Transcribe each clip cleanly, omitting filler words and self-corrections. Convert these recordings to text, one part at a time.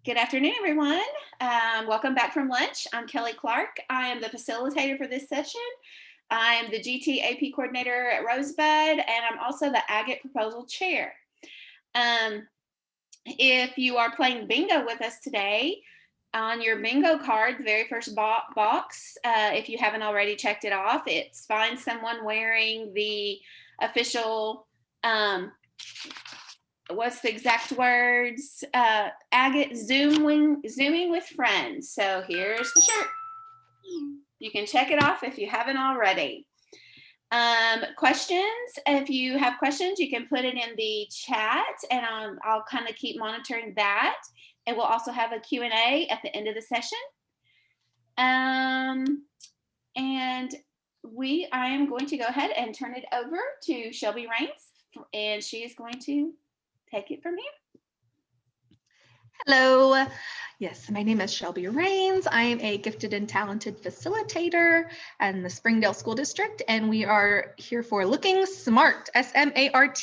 Good afternoon, everyone. Welcome back from lunch. I'm Kelly Clark. I am the facilitator for this session. I am the GT-AP coordinator at Rosebud, and I'm also the AGATE proposal chair. If you are playing bingo with us today, on your bingo card, the very first box, if you haven't already checked it off, it's find someone wearing the official what's the exact words? Agate zooming with friends. So here's the shirt. You can check it off if you haven't already. Questions, if you have questions, you can put it in the chat and I'll kind of keep monitoring that. And we'll also have a Q&A at the end of the session. And I am going to go ahead and turn it over to Shelby Rains, and she is going to take it from here. Hello. Yes, my name is Shelby Rains. I am a gifted and talented facilitator in the Springdale School District, and we are here for Looking Smart, SMART,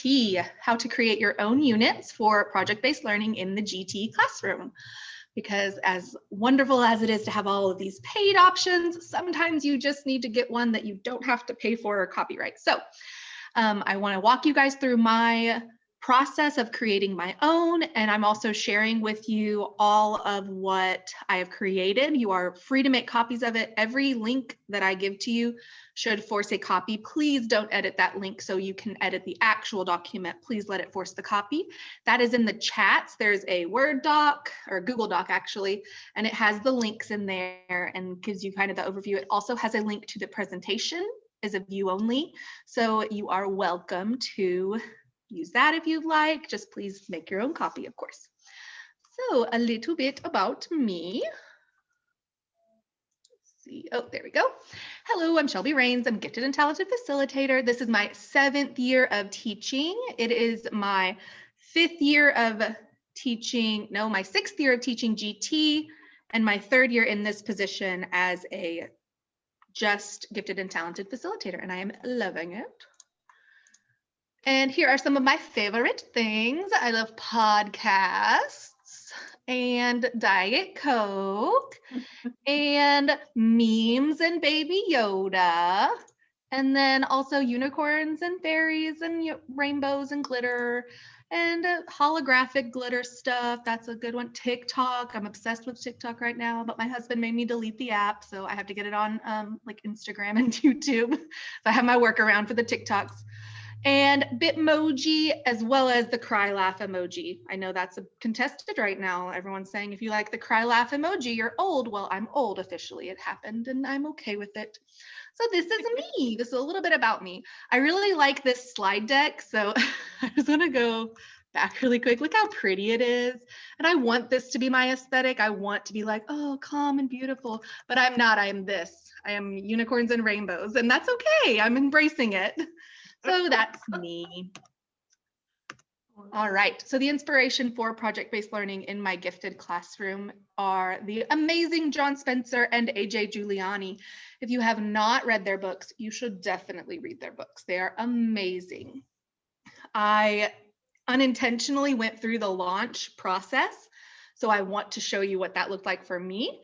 how to create your own units for project-based learning in the GT classroom. Because as wonderful as it is to have all of these paid options, sometimes you just need to get one that you don't have to pay for or copyright. So I want to walk you guys through my process of creating my own, and I'm also sharing with you all of what I have created. You are free to make copies of it. Every link that I give to you should force a copy. Please don't edit that link so you can edit the actual document. Please let it force the copy. That is in the chats. There's a Word doc or Google Doc actually, and it has the links in there and gives you kind of the overview. It also has a link to the presentation as a view only. So you are welcome to use that if you'd like. Just please make your own copy, of course. So a little bit about me. Let's see. Oh, there we go. Hello, I'm Shelby Rains. I'm a gifted and talented facilitator. This is my 7th year of teaching. It is my 5th year of teaching, no, my 6th year of teaching GT, and my 3rd year in this position as a just gifted and talented facilitator, and I am loving it. And here are some of my favorite things. I love podcasts and Diet Coke and memes and Baby Yoda. And then also unicorns and fairies and rainbows and glitter and holographic glitter stuff. That's a good one. TikTok. I'm obsessed with TikTok right now, but my husband made me delete the app, so I have to get it on like Instagram and YouTube. So I have my workaround for the TikToks. And Bitmoji, as well as the cry laugh emoji. I know that's contested right now. Everyone's saying if you like the cry laugh emoji, you're old. Well, I'm old officially. It happened and I'm okay with it. So this is me. This is a little bit about me. I really like this slide deck. So I just want to go back really quick. Look how pretty it is. And I want this to be my aesthetic. I want to be like, oh, calm and beautiful, but I'm not. I am this. I am unicorns and rainbows, and that's okay. I'm embracing it. So that's me. All right, so the inspiration for project-based learning in my gifted classroom are the amazing John Spencer and AJ Giuliani. If you have not read their books, you should definitely read their books. They are amazing. I unintentionally went through the launch process, so I want to show you what that looked like for me.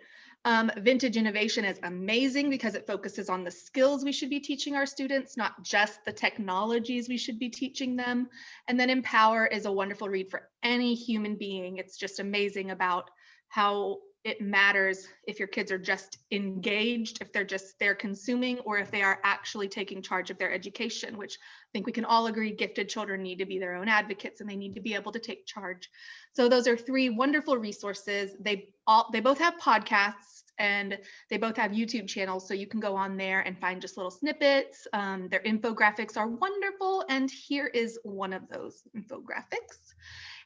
Vintage innovation is amazing because it focuses on the skills we should be teaching our students, not just the technologies we should be teaching them. And then Empower is a wonderful read for any human being. It's just amazing about how it matters if your kids are just engaged, if they're just there consuming, or if they are actually taking charge of their education, which I think we can all agree gifted children need to be their own advocates and they need to be able to take charge. So those are 3 wonderful resources. They both have podcasts and they both have YouTube channels, so you can go on there and find just little snippets. Their infographics are wonderful, and here is one of those infographics.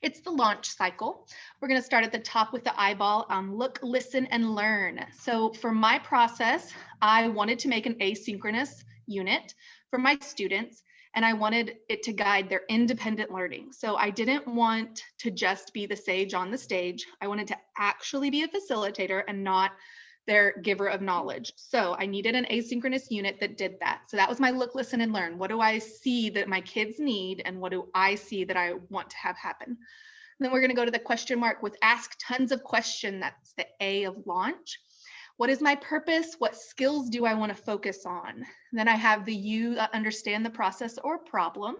It's the launch cycle. We're going to start at the top with the eyeball on look, listen, and learn. So for my process, I wanted to make an asynchronous unit for my students, and I wanted it to guide their independent learning. So I didn't want to just be the sage on the stage. I wanted to actually be a facilitator and not their giver of knowledge. So I needed an asynchronous unit that did that. So that was my look, listen, and learn. What do I see that my kids need, and what do I see that I want to have happen? Then we're going to go to the question mark with ask tons of questions. That's the A of launch. What is my purpose? What skills do I want to focus on? Then I have the U, understand the process or problem.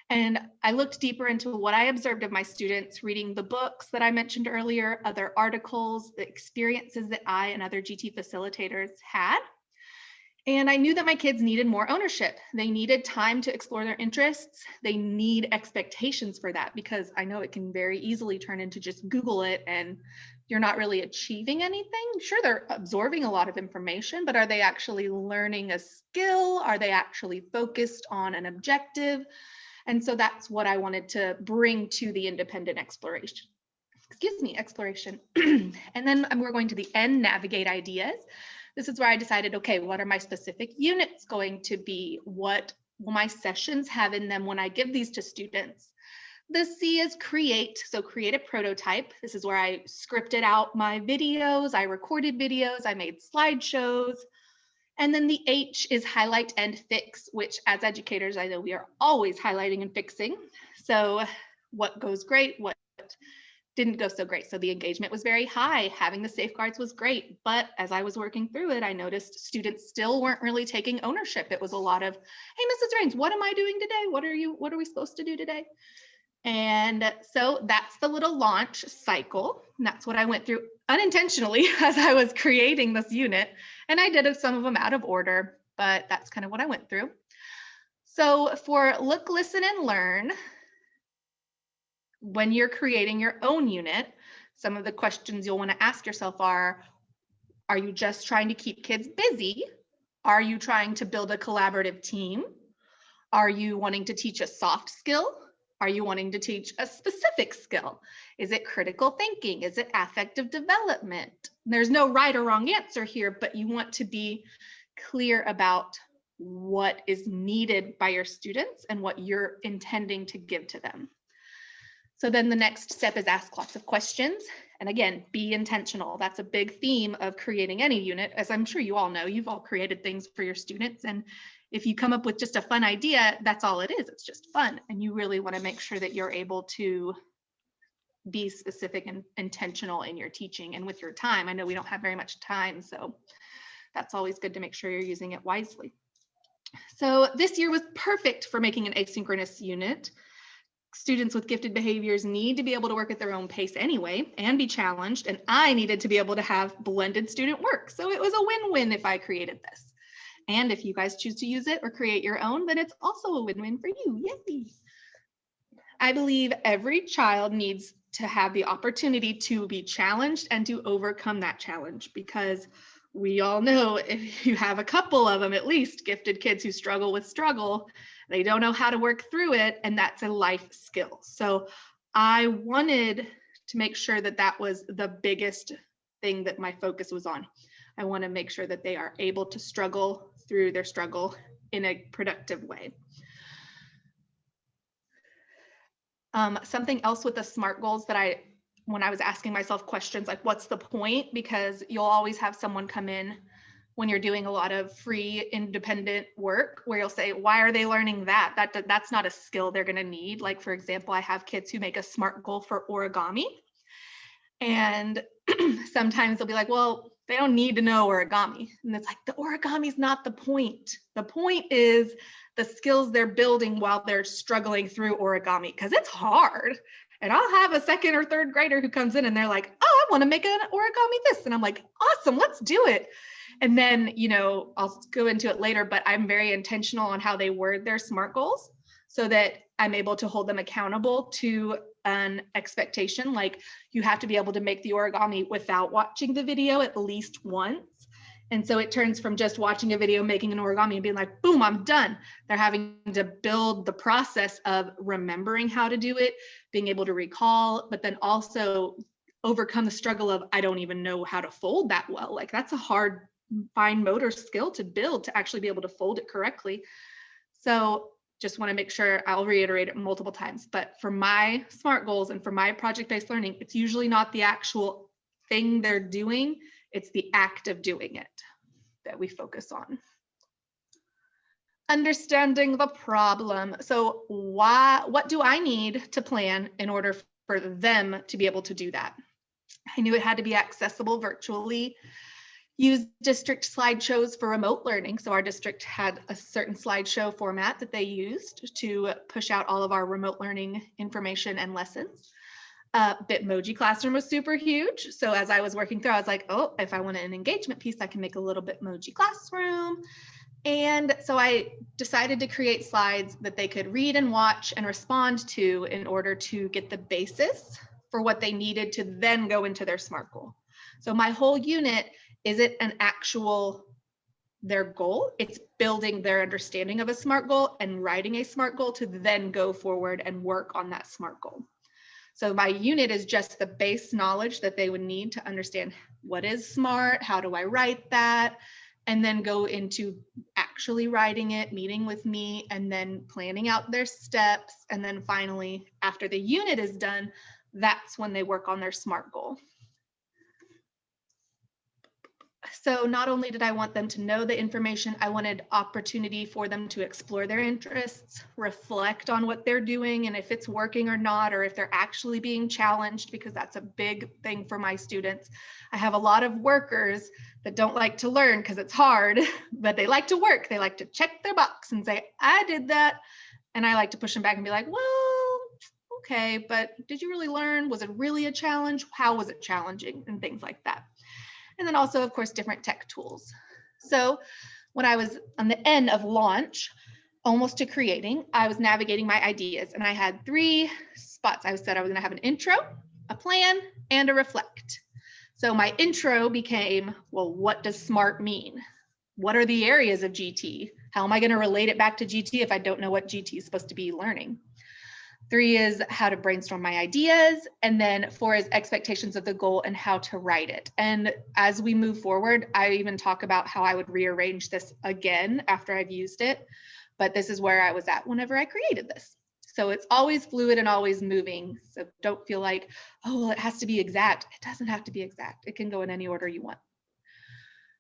And I looked deeper into what I observed of my students, reading the books that I mentioned earlier, other articles, the experiences that I and other GT facilitators had. And I knew that my kids needed more ownership. They needed time to explore their interests. They need expectations for that, because I know it can very easily turn into just Google it and you're not really achieving anything. Sure, they're absorbing a lot of information, but are they actually learning a skill? Are they actually focused on an objective? And so that's what I wanted to bring to the independent exploration. Exploration. And then we're going to the N, navigate ideas. This is where I decided, okay, what are my specific units going to be? What will my sessions have in them when I give these to students? The C is create, so create a prototype. This is where I scripted out my videos, I recorded videos, I made slideshows. And then the H is highlight and fix, which as educators, I know we are always highlighting and fixing. So what goes great, what didn't go so great. So the engagement was very high. Having the safeguards was great. But as I was working through it, I noticed students still weren't really taking ownership. It was a lot of, hey, Mrs. Rains, what am I doing today? What are we supposed to do today? And so that's the little launch cycle. And that's what I went through unintentionally as I was creating this unit. And I did some of them out of order, but that's kind of what I went through. So for look, listen, and learn, when you're creating your own unit, some of the questions you'll want to ask yourself are you just trying to keep kids busy? Are you trying to build a collaborative team? Are you wanting to teach a soft skill? Are you wanting to teach a specific skill? Is it critical thinking? Is it affective development? There's no right or wrong answer here, but you want to be clear about what is needed by your students and what you're intending to give to them. So then the next step is ask lots of questions. And again, be intentional. That's a big theme of creating any unit. As I'm sure you all know, you've all created things for your students. And if you come up with just a fun idea, that's all it is. It's just fun. And you really want to make sure that you're able to be specific and intentional in your teaching and with your time. I know we don't have very much time, so that's always good to make sure you're using it wisely. So this year was perfect for making an asynchronous unit. Students with gifted behaviors need to be able to work at their own pace anyway and be challenged. And I needed to be able to have blended student work. So it was a win-win if I created this. And if you guys choose to use it or create your own, then it's also a win-win for you. Yay. I believe every child needs to have the opportunity to be challenged and to overcome that challenge, because we all know if you have a couple of them, at least gifted kids who struggle with struggle, they don't know how to work through it, and that's a life skill. So I wanted to make sure that that was the biggest thing that my focus was on. I want to make sure that they are able to struggle through their struggle in a productive way. Something else with the SMART goals that when I was asking myself questions like, what's the point? Because you'll always have someone come in when you're doing a lot of free independent work where you'll say, why are they learning that? That's not a skill they're going to need. Like, for example, I have kids who make a SMART goal for origami. And sometimes they'll be like, well, they don't need to know origami. And it's like, the origami is not the point. The point is the skills they're building while they're struggling through origami, because it's hard. And I'll have a second or third grader who comes in and they're like, oh, I want to make an origami this. And I'm like, awesome, let's do it. And then, I'll go into it later, but I'm very intentional on how they word their SMART goals so that I'm able to hold them accountable to an expectation. Like, you have to be able to make the origami without watching the video at least once. And so it turns from just watching a video, making an origami and being like, boom, I'm done. They're having to build the process of remembering how to do it, being able to recall, but then also overcome the struggle of, I don't even know how to fold that well. Like, that's a hard, fine motor skill to build to actually be able to fold it correctly. So just want to make sure, I'll reiterate it multiple times, but for my SMART goals and for my project-based learning, it's usually not the actual thing they're doing, it's the act of doing it that we focus on. Understanding the problem. So what do I need to plan in order for them to be able to do that. I knew it had to be accessible virtually. Use district slideshows for remote learning. So our district had a certain slideshow format that they used to push out all of our remote learning information and lessons. Bitmoji Classroom was super huge. So as I was working through, I was like, oh, if I want an engagement piece, I can make a little Bitmoji Classroom. And so I decided to create slides that they could read and watch and respond to in order to get the basis for what they needed to then go into their SMART goal. So my whole unit isn't an actual their goal, it's building their understanding of a SMART goal and writing a SMART goal to then go forward and work on that SMART goal. So my unit is just the base knowledge that they would need to understand what is SMART, how do I write that, and then go into actually writing it, meeting with me, and then planning out their steps. And then finally, after the unit is done, that's when they work on their SMART goal. So not only did I want them to know the information, I wanted opportunity for them to explore their interests, reflect on what they're doing and if it's working or not, or if they're actually being challenged, because that's a big thing for my students. I have a lot of workers that don't like to learn because it's hard, but they like to work. They like to check their box and say, I did that. And I like to push them back and be like, well, okay, but did you really learn? Was it really a challenge? How was it challenging? And things like that. And then also, of course, different tech tools. So when I was on the end of launch, almost to creating, I was navigating my ideas and I had 3 spots. I said I was going to have an intro, a plan, and a reflect. So my intro became, well, what does SMART mean? What are the areas of GT? How am I going to relate it back to GT if I don't know what GT is supposed to be learning? 3 is how to brainstorm my ideas. And then 4 is expectations of the goal and how to write it. And as we move forward, I even talk about how I would rearrange this again after I've used it. But this is where I was at whenever I created this. So it's always fluid and always moving. So don't feel like, oh, well, it has to be exact. It doesn't have to be exact. It can go in any order you want.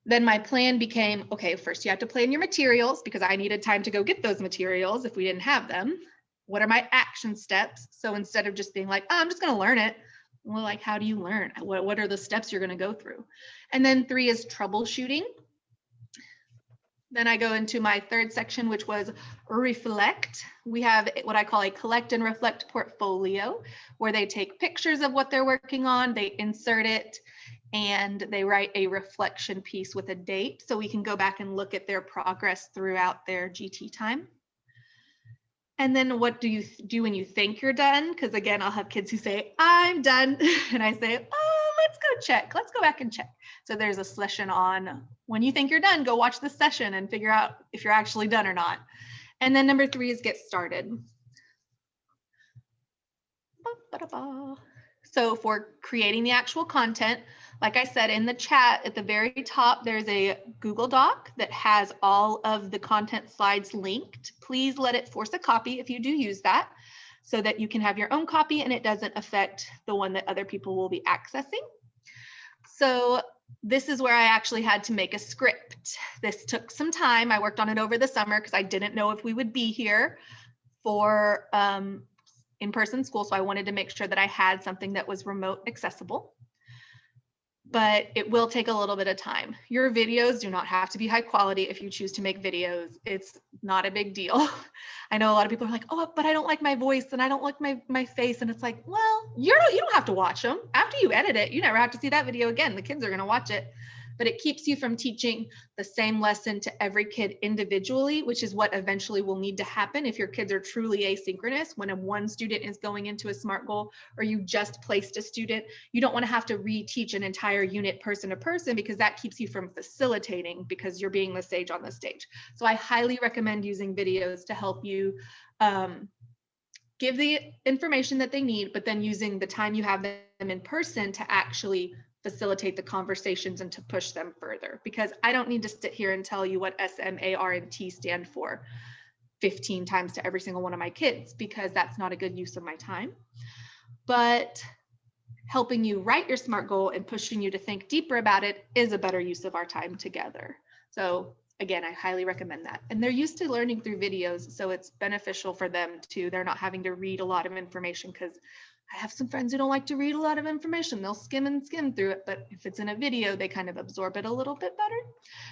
Then my plan became, okay, first you have to plan your materials because I needed time to go get those materials if we didn't have them. What are my action steps? So instead of just being like, oh, I'm just going to learn it, well, like, how do you learn? What are the steps you're going to go through? And then 3 is troubleshooting. Then I go into my 3rd section, which was reflect. We have what I call a collect and reflect portfolio, where they take pictures of what they're working on, they insert it, and they write a reflection piece with a date so we can go back and look at their progress throughout their GT time. And then what do you do when you think you're done? Because again, I'll have kids who say, I'm done. And I say, oh, let's go check. Let's go back and check. So there's a session on when you think you're done, go watch the session and figure out if you're actually done or not. And then number 3 is get started. So for creating the actual content, like I said in the chat at the very top, there's a Google Doc that has all of the content slides linked. Please let it force a copy if you do use that so that you can have your own copy and it doesn't affect the one that other people will be accessing. So this is where I actually had to make a script. This took some time. I worked on it over the summer because I didn't know if we would be here for in-person school. So I wanted to make sure that I had something that was remote accessible. But it will take a little bit of time. Your videos do not have to be high quality if you choose to make videos. It's not a big deal. I know a lot of people are like, oh, but I don't like my voice and I don't like my face. And it's like, well, you don't have to watch them. After you edit it, you never have to see that video again. The kids are going to watch it. But it keeps you from teaching the same lesson to every kid individually, which is what eventually will need to happen if your kids are truly asynchronous. When one student is going into a SMART goal or you just placed a student, you don't want to have to reteach an entire unit person to person because that keeps you from facilitating because you're being the sage on the stage. So I highly recommend using videos to help you give the information that they need, but then using the time you have them in person to actually facilitate the conversations and to push them further, because I don't need to sit here and tell you what S, M, A, R, and T stand for 15 times to every single one of my kids, because that's not a good use of my time. But helping you write your SMART goal and pushing you to think deeper about it is a better use of our time together. So again, I highly recommend that. And they're used to learning through videos, so it's beneficial for them too. They're not having to read a lot of information because I have some friends who don't like to read a lot of information. They'll skim and skim through it, but if it's in a video, they kind of absorb it a little bit better.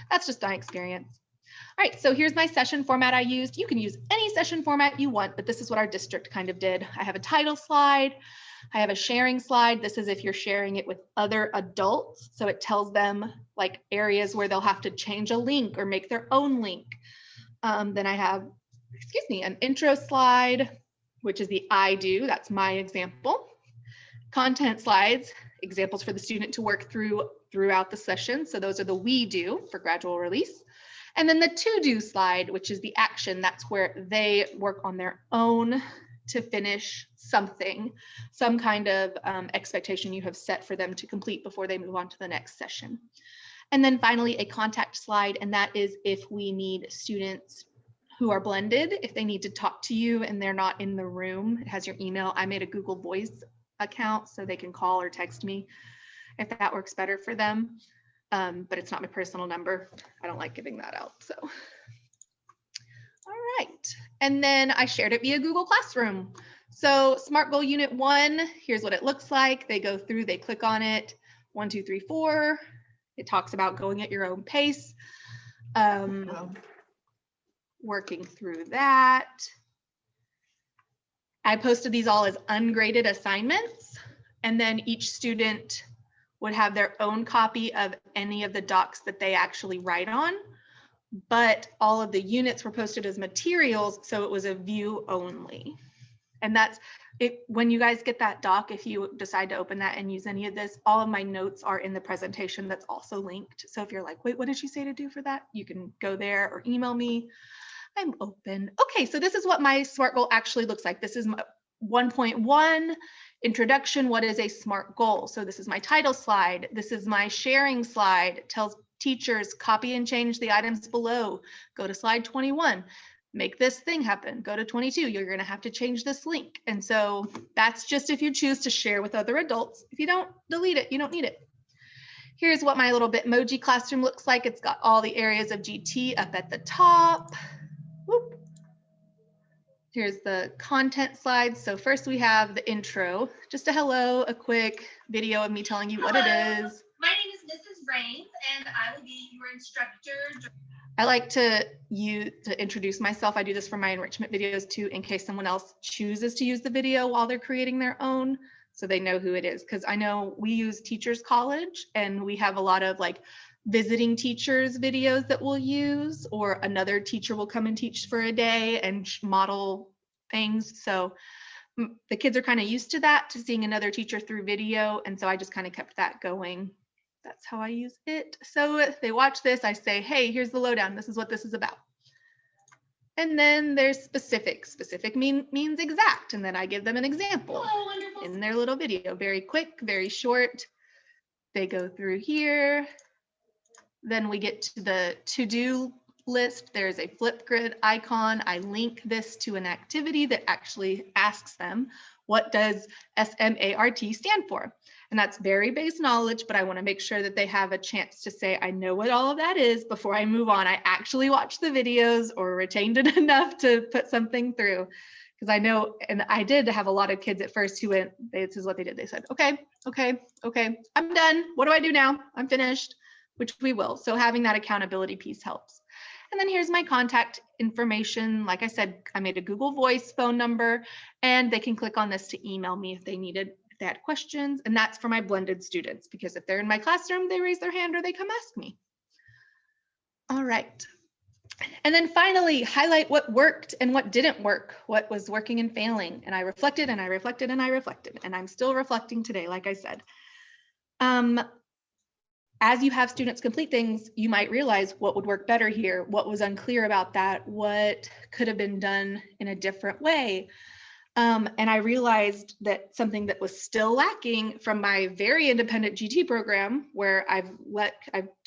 That's just my experience. All right, so here's my session format I used. You can use any session format you want, but this is what our district kind of did. I have a title slide. I have a sharing slide. This is if you're sharing it with other adults. So it tells them like areas where they'll have to change a link or make their own link. Then I have, an intro slide, which is the I do, that's my example. Content slides, examples for the student to work throughout the session. So those are the we do for gradual release. And then the to do slide, which is the action, that's where they work on their own to finish something, some kind of expectation you have set for them to complete before they move on to the next session. And then finally, a contact slide, and that is if we need students who are blended, if they need to talk to you and they're not in the room, it has your email. I made a Google Voice account so they can call or text me if that works better for them. But it's not my personal number. I don't like giving that out, so. All right, and then I shared it via Google Classroom. So SMART Goal Unit 1, here's what it looks like. They go through, they click on it, 1, 2, 3, 4. It talks about going at your own pace, working through that. I posted these all as ungraded assignments, and then each student would have their own copy of any of the docs that they actually write on, but all of the units were posted as materials, so it was a view only. And that's it. When you guys get that doc, if you decide to open that and use any of this, all of my notes are in the presentation that's also linked. So if you're like, wait, what did she say to do for that? You can go there or email me. I'm open. Okay, so this is what my SMART goal actually looks like. This is my 1.1 introduction. What is a SMART goal? So this is my title slide. This is my sharing slide. It tells teachers copy and change the items below. Go to slide 21. Make this thing happen. Go to 22. You're going to have to change this link. And so that's just if you choose to share with other adults. If you don't, delete it. You don't need it. Here's what my little Bitmoji classroom looks like. It's got all the areas of GT up at the top. Whoop. Here's the content slides. So first we have the intro, just a hello, a quick video of me telling you what it is. My name is Mrs. Rains, and I will be your instructor. I like to introduce myself. I do this for my enrichment videos too, in case someone else chooses to use the video while they're creating their own, so they know who it is. Because I know we use Teachers College, and we have a lot of like visiting teachers videos that we'll use, or another teacher will come and teach for a day and model things. So the kids are kind of used to that, to seeing another teacher through video. And so I just kind of kept that going. That's how I use it. So if they watch this, I say, hey, here's the lowdown. This is what this is about. And then there's specific. Specific means exact. And then I give them an example in their little video. Very quick, very short. They go through here. Then we get to the to-do list. There's a Flipgrid icon. I link this to an activity that actually asks them, what does SMART stand for? And that's very base knowledge, but I want to make sure that they have a chance to say, I know what all of that is before I move on. I actually watched the videos or retained it enough to put something through. Because I know, and I did have a lot of kids at first who went, this is what they did. They said, okay, I'm done. What do I do now? I'm finished, which we will. So having that accountability piece helps. And then here's my contact information. Like I said, I made a Google Voice phone number, and they can click on this to email me if they had questions. And that's for my blended students, because if they're in my classroom, they raise their hand or they come ask me. All right. And then finally, highlight what worked and what didn't work, what was working and failing. And I reflected and I reflected and I reflected, and I'm still reflecting today, like I said. As you have students complete things, you might realize what would work better here, what was unclear about that, what could have been done in a different way. And I realized that something that was still lacking from my very independent GT program, where I've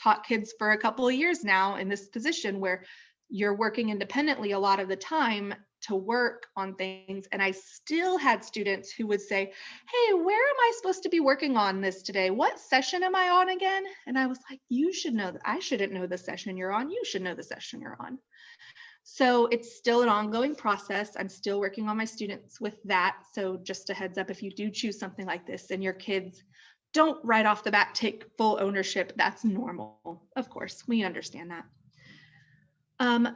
taught kids for a couple of years now in this position where you're working independently a lot of the time to work on things. And I still had students who would say, hey, where am I supposed to be working on this today? What session am I on again? And I was like, you should know that. I shouldn't know the session you're on. You should know the session you're on. So it's still an ongoing process. I'm still working on my students with that. So just a heads up, if you do choose something like this and your kids don't right off the bat take full ownership, that's normal. Of course, we understand that.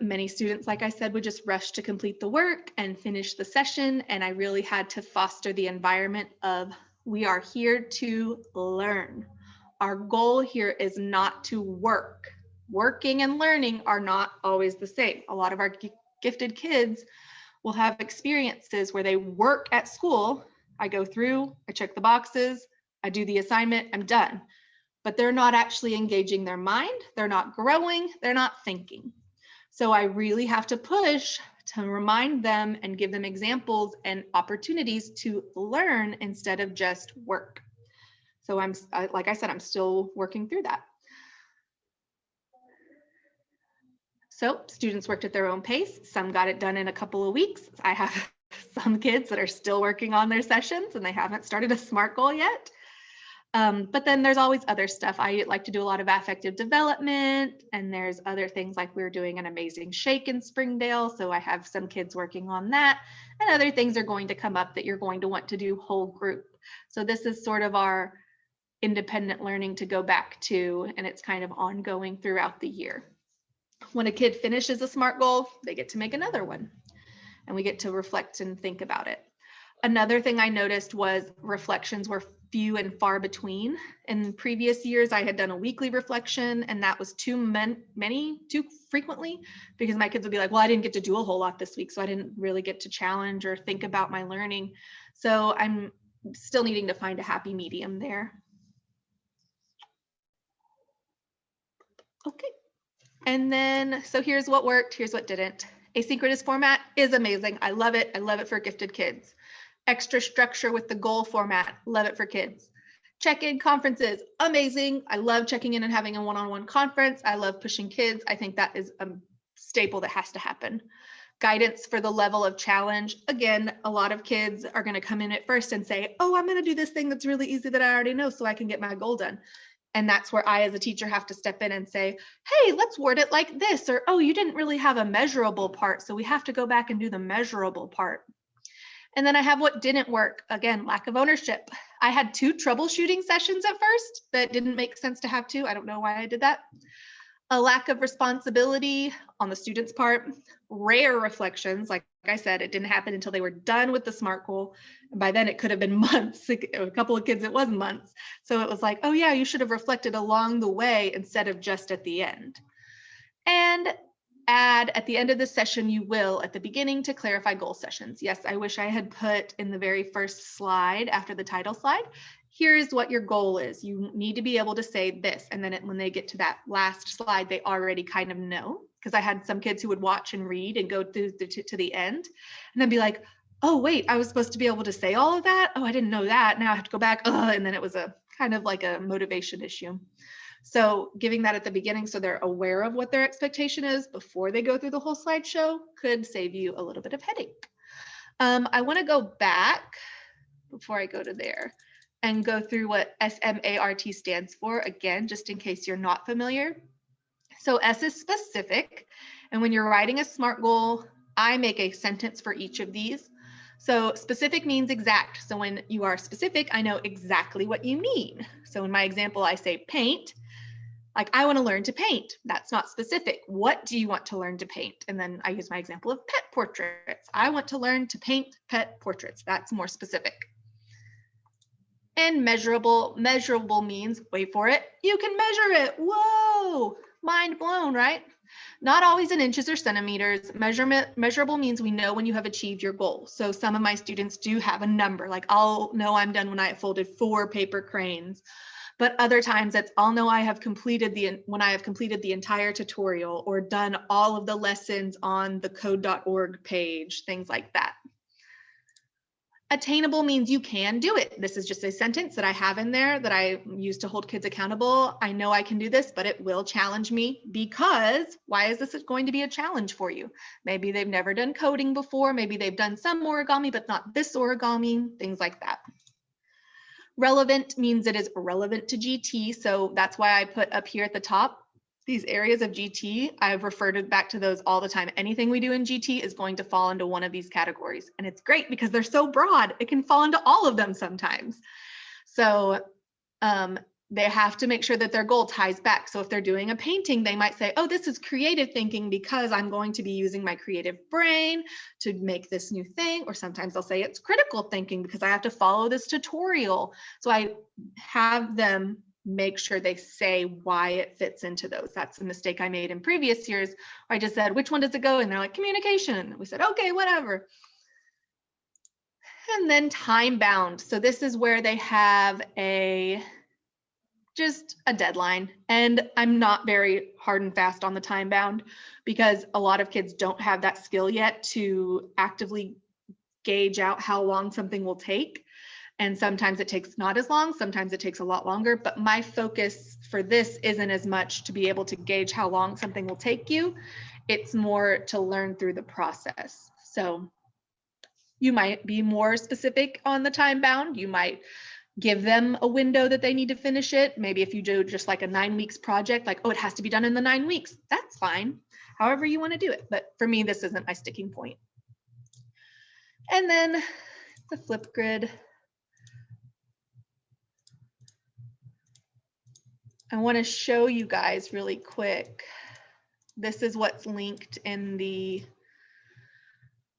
Many students, like I said, would just rush to complete the work and finish the session. And I really had to foster the environment of, we are here to learn. Our goal here is not to work. Working and learning are not always the same. A lot of our gifted kids will have experiences where they work at school. I go through, I check the boxes, I do the assignment, I'm done. But they're not actually engaging their mind, they're not growing, they're not thinking. So I really have to push to remind them and give them examples and opportunities to learn instead of just work. So like I said, I'm still working through that. So students worked at their own pace. Some got it done in a couple of weeks. I have some kids that are still working on their sessions and they haven't started a SMART goal yet. But then there's always other stuff. I like to do a lot of affective development, and there's other things like we're doing an amazing shake in Springdale. So I have some kids working on that, and other things are going to come up that you're going to want to do whole group. So this is sort of our independent learning to go back to, and it's kind of ongoing throughout the year. When a kid finishes a SMART goal, they get to make another one, and we get to reflect and think about it. Another thing I noticed was reflections were few and far between. In previous years, I had done a weekly reflection, and that was too frequently, because my kids would be like, well, I didn't get to do a whole lot this week, so I didn't really get to challenge or think about my learning. So I'm still needing to find a happy medium there. Okay. And then, so here's what worked, here's what didn't. Asynchronous format is amazing. I love it. I love it for gifted kids. Extra structure with the goal format, love it for kids. Check-in conferences, amazing. I love checking in and having a one-on-one conference. I love pushing kids. I think that is a staple that has to happen. Guidance for the level of challenge. Again, a lot of kids are going to come in at first and say, oh, I'm going to do this thing that's really easy that I already know so I can get my goal done. And that's where I, as a teacher, have to step in and say, hey, let's word it like this. Or, oh, you didn't really have a measurable part, so we have to go back and do the measurable part. And then I have what didn't work. Again, lack of ownership. I had 2 troubleshooting sessions at first that didn't make sense to have 2. I don't know why I did that. A lack of responsibility on the student's part. Rare reflections. Like I said, it didn't happen until they were done with the SMART goal. And by then it could have been months. A couple of kids, it was months. So it was like, oh yeah, you should have reflected along the way instead of just at the end. And add at the end of the session, you will at the beginning to clarify goal sessions. Yes, I wish I had put in the very first slide after the title slide, here's what your goal is. You need to be able to say this. And then when they get to that last slide, they already kind of know, because I had some kids who would watch and read and go through to the end and then be like, oh, wait, I was supposed to be able to say all of that. Oh, I didn't know that. Now I have to go back. And then it was a kind of like a motivation issue. So giving that at the beginning so they're aware of what their expectation is before they go through the whole slideshow could save you a little bit of headache. I want to go back before I go to there and go through what SMART stands for, again, just in case you're not familiar. So S is specific, and when you're writing a SMART goal, I make a sentence for each of these. So specific means exact. So when you are specific, I know exactly what you mean. So in my example, I say paint. Like, I want to learn to paint. That's not specific. What do you want to learn to paint? And then I use my example of pet portraits. I want to learn to paint pet portraits. That's more specific. And measurable. Measurable means, wait for it, you can measure it. Whoa, mind blown, right? Not always in inches or centimeters. Measurable means we know when you have achieved your goal. So some of my students do have a number, like I'll know I'm done when I have folded 4 paper cranes. But other times it's, I'll know I have completed when I have completed the entire tutorial or done all of the lessons on the code.org page, things like that. Attainable means you can do it. This is just a sentence that I have in there that I use to hold kids accountable. I know I can do this, but it will challenge me, because why is this going to be a challenge for you? Maybe they've never done coding before. Maybe they've done some origami, but not this origami, things like that. Relevant means it is relevant to GT. So that's why I put up here at the top, these areas of GT, I've referred back to those all the time. Anything we do in GT is going to fall into one of these categories. And it's great because they're so broad. It can fall into all of them sometimes. So they have to make sure that their goal ties back. So if they're doing a painting, they might say, oh, this is creative thinking because I'm going to be using my creative brain to make this new thing. Or sometimes they'll say it's critical thinking because I have to follow this tutorial. So I have them make sure they say why it fits into those. That's a mistake I made in previous years. I just said, which one does it go? And they're like, communication. We said, okay, whatever. And then time bound. So this is where they have just a deadline. And I'm not very hard and fast on the time bound because a lot of kids don't have that skill yet to actively gauge out how long something will take. And sometimes it takes not as long, sometimes it takes a lot longer, but my focus for this isn't as much to be able to gauge how long something will take you. It's more to learn through the process. So you might be more specific on the time bound. You might give them a window that they need to finish it. Maybe if you do just like a 9 weeks project, like, oh, it has to be done in the 9 weeks. That's fine. However you want to do it. But for me, this isn't my sticking point. And then the flip grid. I want to show you guys really quick. This is what's linked in the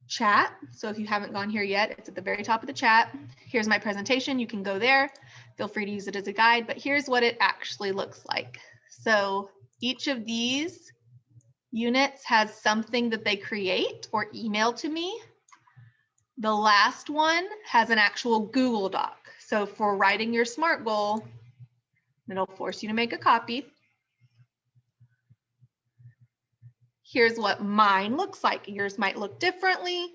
chat. So if you haven't gone here yet, it's at the very top of the chat. Here's my presentation. You can go there. Feel free to use it as a guide, but here's what it actually looks like. So each of these units has something that they create or email to me. The last one has an actual Google Doc. So for writing your SMART goal, it'll force you to make a copy. Here's what mine looks like. Yours might look differently.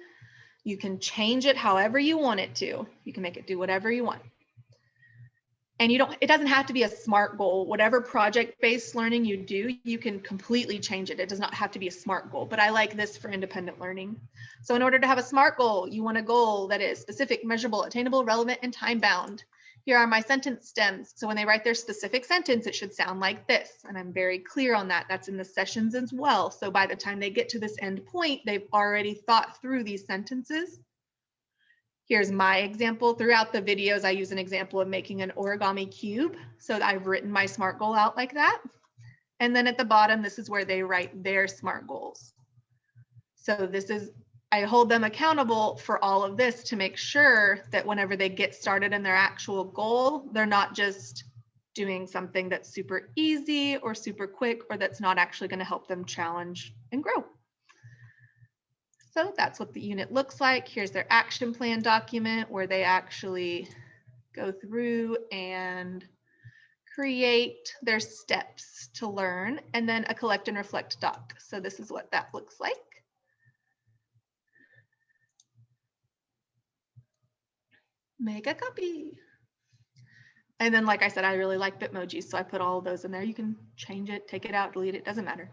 You can change it however you want it to. You can make it do whatever you want. And it doesn't have to be a SMART goal. Whatever project-based learning you do, you can completely change it. It does not have to be a SMART goal, but I like this for independent learning. So in order to have a SMART goal, you want a goal that is specific, measurable, attainable, relevant, and time-bound. Here are my sentence stems. So when they write their specific sentence, it should sound like this. And I'm very clear on that. That's in the sessions as well. So by the time they get to this end point, they've already thought through these sentences. Here's my example. Throughout the videos, I use an example of making an origami cube. So I've written my SMART goal out like that. And then at the bottom, this is where they write their SMART goals. So I hold them accountable for all of this to make sure that whenever they get started in their actual goal, they're not just doing something that's super easy or super quick, or that's not actually going to help them challenge and grow. So that's what the unit looks like. Here's their action plan document where they actually go through and create their steps to learn, and then a collect and reflect doc. So this is what that looks like. Make a copy. And then, like I said, I really like Bitmojis, so I put all of those in there. You can change it, take it out, delete it, doesn't matter.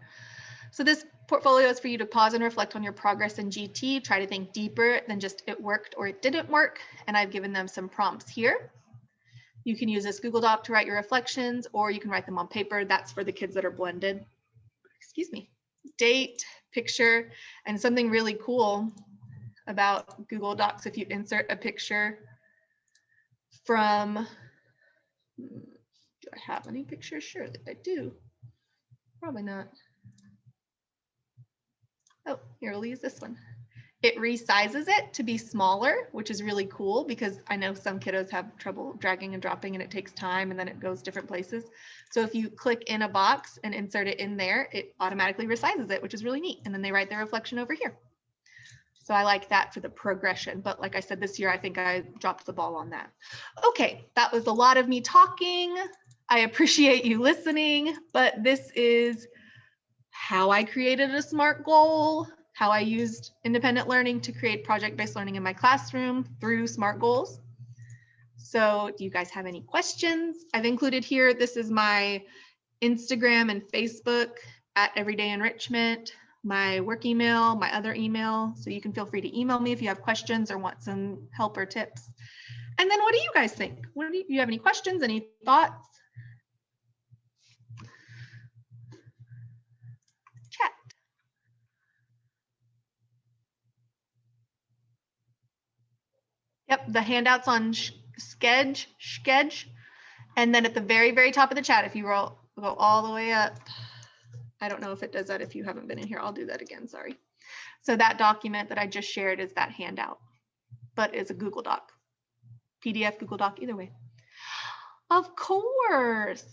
So this portfolio is for you to pause and reflect on your progress in GT. Try to think deeper than just it worked or it didn't work. And I've given them some prompts here. You can use this Google Doc to write your reflections, or you can write them on paper. That's for the kids that are blended. Excuse me. Date, picture, and something really cool about Google Docs, if you insert a picture from, do I have any pictures? Sure that I do. Probably not. Oh, here, we'll use this one. It resizes it to be smaller, which is really cool because I know some kiddos have trouble dragging and dropping and it takes time and then it goes different places. So if you click in a box and insert it in there, it automatically resizes it, which is really neat. And then they write their reflection over here. So I like that for the progression. But like I said, this year, I think I dropped the ball on that. Okay, that was a lot of me talking. I appreciate you listening, but this is how I created a SMART goal, how I used independent learning to create project-based learning in my classroom through SMART goals. So do you guys have any questions? I've included here, this is my Instagram and Facebook at Everyday Enrichment, my work email, my other email. So you can feel free to email me if you have questions or want some help or tips. And then what do you guys think? Do you have any questions, any thoughts? Yep, the handouts on Sketch. And then at the very, very top of the chat, if you go all the way up, I don't know if it does that if you haven't been in here. I'll do that again, sorry. So that document that I just shared is that handout, but it's a Google Doc, PDF, Google Doc, either way. Of course.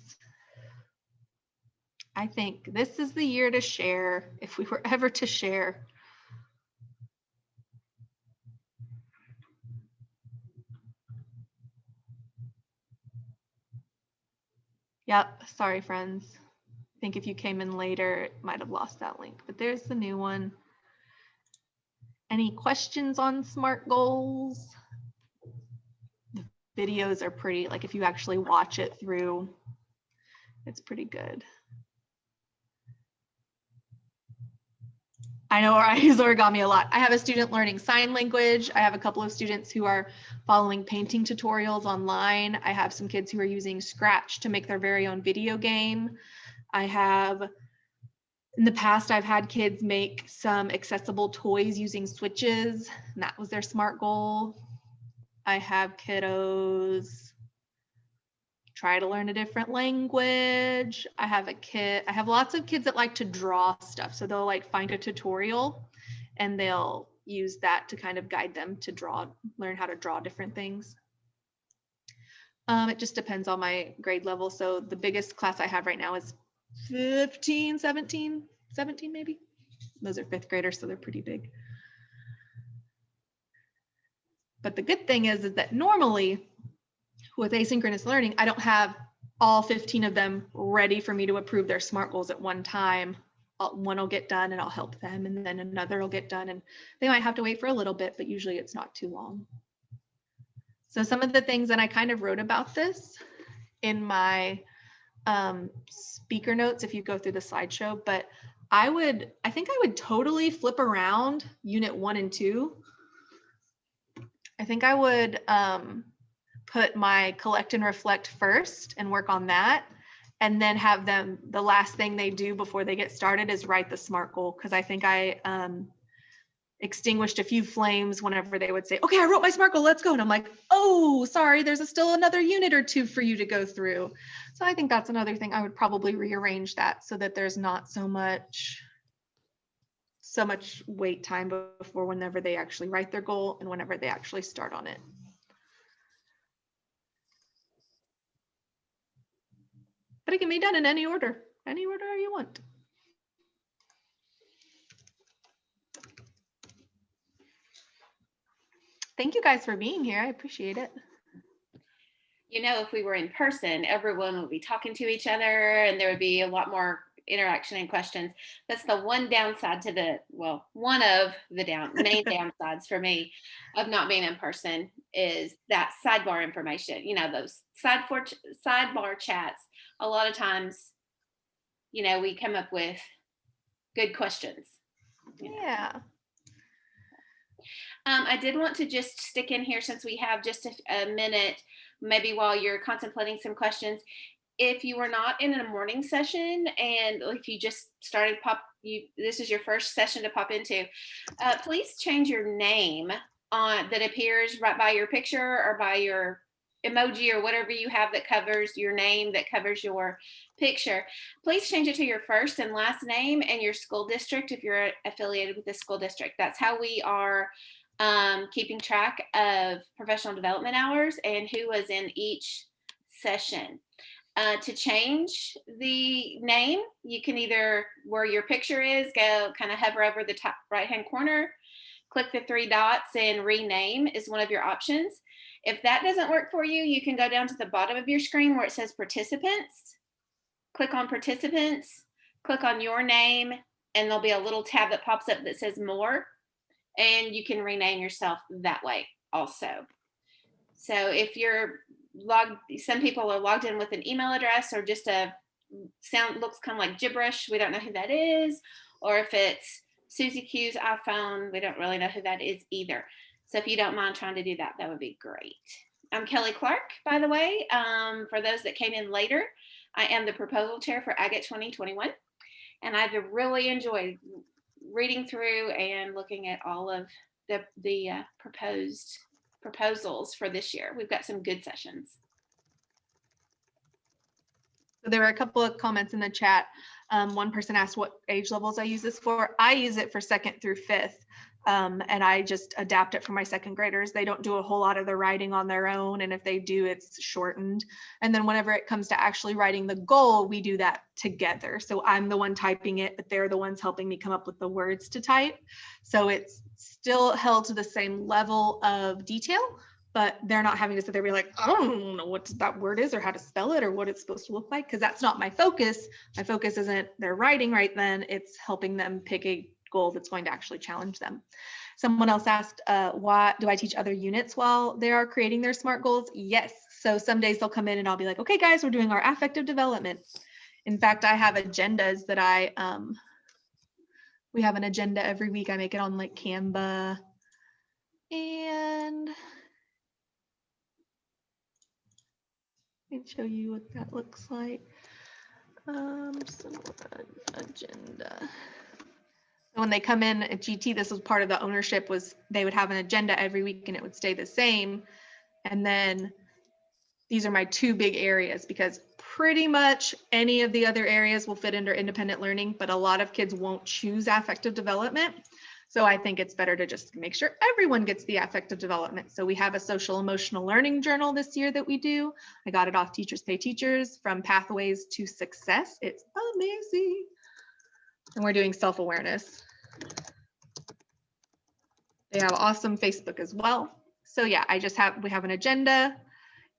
I think this is the year to share, if we were ever to share. Yep, sorry friends. I think if you came in later, it might have lost that link, but there's the new one. Any questions on SMART goals? The videos are pretty, like if you actually watch it through, it's pretty good. I know I use origami a lot. I have a student learning sign language. I have a couple of students who are following painting tutorials online. I have some kids who are using Scratch to make their very own video game. I have, in the past, I've had kids make some accessible toys using switches, and that was their SMART goal. I have kiddos try to learn a different language. I have lots of kids that like to draw stuff. So they'll like find a tutorial and they'll use that to kind of guide them to learn how to draw different things. It just depends on my grade level. So the biggest class I have right now is 17 maybe. Those are fifth graders, so they're pretty big. But the good thing is that normally with asynchronous learning, I don't have all 15 of them ready for me to approve their SMART goals at one time. One will get done and I'll help them, and then another will get done, and they might have to wait for a little bit, but usually it's not too long. So some of the things, and I kind of wrote about this in my speaker notes if you go through the slideshow, but I think I would totally flip around unit 1 and 2. I think I would put my collect and reflect first and work on that, and then have them, the last thing they do before they get started is write the SMART goal, because I think I extinguished a few flames whenever they would say, okay, I wrote my SMART goal, let's go. And I'm like, oh, sorry, there's still another unit or 2 for you to go through. So I think that's another thing. I would probably rearrange that so that there's not so much wait time before whenever they actually write their goal and whenever they actually start on it. But it can be done in any order you want. Thank you guys for being here. I appreciate it. You know, if we were in person, everyone would be talking to each other and there would be a lot more interaction and questions. That's the one downside to one of the main downsides for me of not being in person is that sidebar information. You know, those sidebar chats. A lot of times, you know, we come up with good questions. Yeah. I did want to just stick in here, since we have just a minute, maybe while you're contemplating some questions. If you were not in a morning session and if you just started this is your first session to pop into, please change your name that appears right by your picture or by your emoji or whatever you have that covers your name, that covers your picture. Please change it to your first and last name and your school district if you're affiliated with the school district. That's how we are keeping track of professional development hours and who was in each session. To change the name, you can either, where your picture is, go kind of hover over the top right-hand corner, click the 3 dots, and rename is one of your options. If that doesn't work for you, you can go down to the bottom of your screen where it says participants, click on participants, click on your name, and there'll be a little tab that pops up that says more, and you can rename yourself that way also. So if you're some people are logged in with an email address or just looks kind of like gibberish, we don't know who that is, or if it's Susie Q's iPhone, we don't really know who that is either. So if you don't mind trying to do that, that would be great. I'm Kelly Clark, by the way. For those that came in later, I am the proposal chair for AGATE 2021, and I've really enjoyed reading through and looking at all of the proposed proposals for this year. We've got some good sessions. So there were a couple of comments in the chat. One person asked what age levels I use this for. I use it for 2nd through 5th. And I just adapt it for my 2nd graders. They don't do a whole lot of the writing on their own. And if they do, it's shortened. And then whenever it comes to actually writing the goal, we do that together. So I'm the one typing it, but they're the ones helping me come up with the words to type. So it's still held to the same level of detail, but they're not having to sit there and be like, I don't know what that word is or how to spell it or what it's supposed to look like, because that's not my focus. My focus isn't their writing right then. It's helping them pick a goal that's going to actually challenge them. Someone else asked, why do I teach other units while they are creating their SMART goals? Yes. So some days they'll come in and I'll be like, okay, guys, we're doing our affective development. In fact, I have agendas that we have an agenda every week. I make it on like Canva. And let me show you what that looks like. Agenda. When they come in at GT, this was part of the ownership, was they would have an agenda every week and it would stay the same. And then these are my 2 big areas, because pretty much any of the other areas will fit under independent learning, but a lot of kids won't choose affective development. So I think it's better to just make sure everyone gets the affective development. So we have a social emotional learning journal this year that we do. I got it off Teachers Pay Teachers, from Pathways to Success. It's amazing. And we're doing self-awareness. They have awesome Facebook as well. So yeah, we have an agenda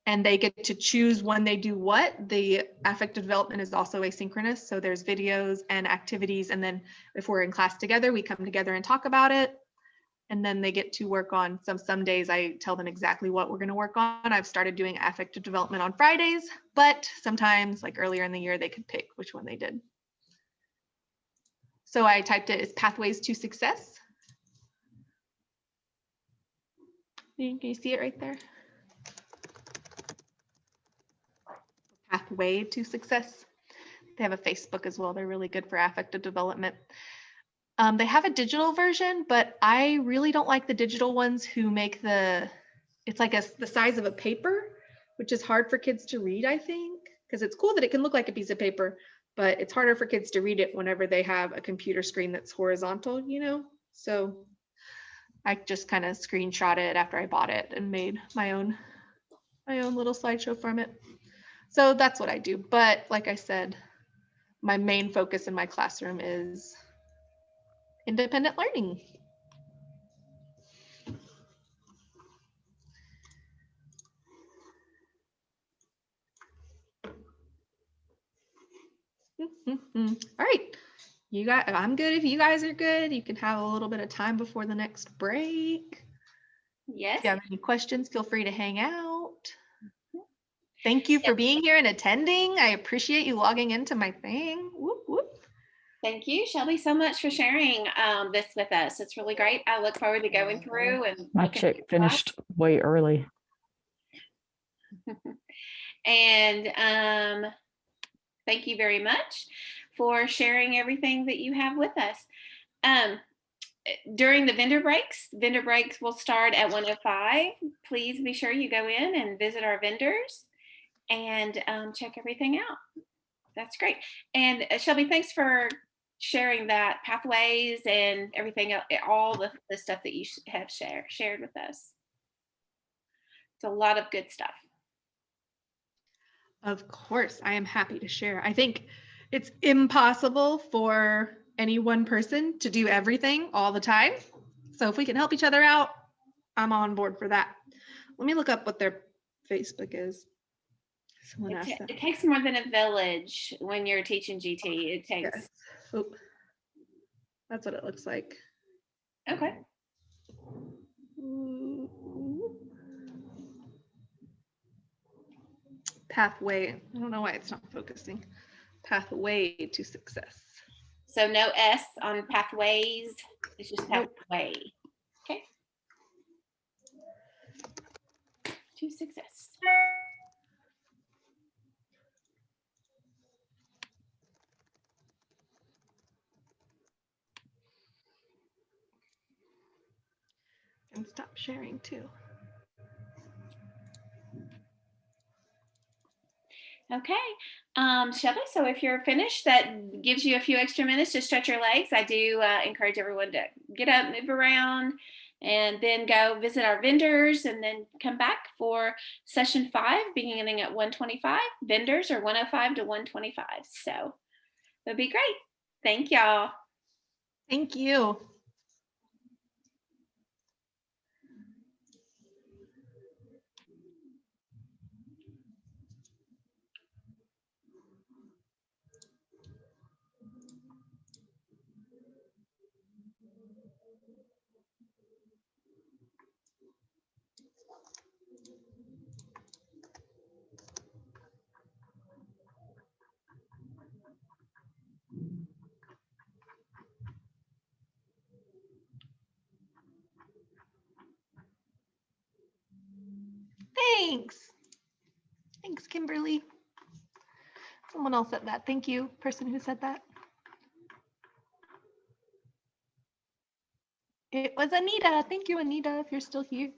and they get to choose when they do what. The affective development is also asynchronous. So there's videos and activities. And then if we're in class together, we come together and talk about it. And then they get to work on some days I tell them exactly what we're going to work on. I've started doing affective development on Fridays, but sometimes like earlier in the year, they could pick which one they did. So I typed it as Pathways to Success. Can you see it right there? Pathway to Success. They have a Facebook as well. They're really good for affective development. They have a digital version, but I really don't like the digital ones who make it's like the size of a paper, which is hard for kids to read, I think, because it's cool that it can look like a piece of paper, but it's harder for kids to read it whenever they have a computer screen that's horizontal, you know? So I just kind of screenshot it after I bought it and made my own little slideshow from it. So that's what I do. But like I said, my main focus in my classroom is independent learning. All right. You guys, I'm good. If you guys are good, you can have a little bit of time before the next break. Yes. If you have any questions, feel free to hang out. Thank you for being here and attending. I appreciate you logging into my thing. Whoop, whoop. Thank you, Shelby, so much for sharing this with us. It's really great. I look forward to going through and my check finished way early. And thank you very much for sharing everything that you have with us. During the vendor breaks will start at 1:05. Please be sure you go in and visit our vendors and check everything out. That's great. And Shelby, thanks for sharing that Pathways and everything else, all the stuff that you have shared with us. It's a lot of good stuff. Of course, I am happy to share. I think it's impossible for any one person to do everything all the time. So if we can help each other out, I'm on board for that. Let me look up what their Facebook is. Someone asked that. It takes more than a village when you're teaching GT. It takes. Yes. Oop. That's what it looks like. Okay. Pathway. I don't know why it's not focusing. Pathway to Success. So no S on Pathways. It's just Pathway. Okay. To Success. And stop sharing too. Okay. Shelby, so if you're finished, that gives you a few extra minutes to stretch your legs. I do encourage everyone to get up, move around, and then go visit our vendors and then come back for session 5, beginning at 1:25. Vendors are 1:05 to 1:25. So it'll be great. Thank y'all. Thank you. Thanks. Thanks, Kimberly. Someone else said that. Thank you, person who said that. It was Anita. Thank you, Anita, if you're still here.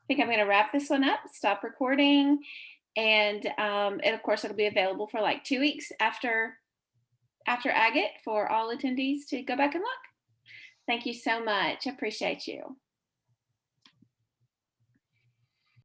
I think I'm going to wrap this one up, stop recording, and of course it'll be available for like 2 weeks after AGATE for all attendees to go back and look. Thank you so much. I appreciate you.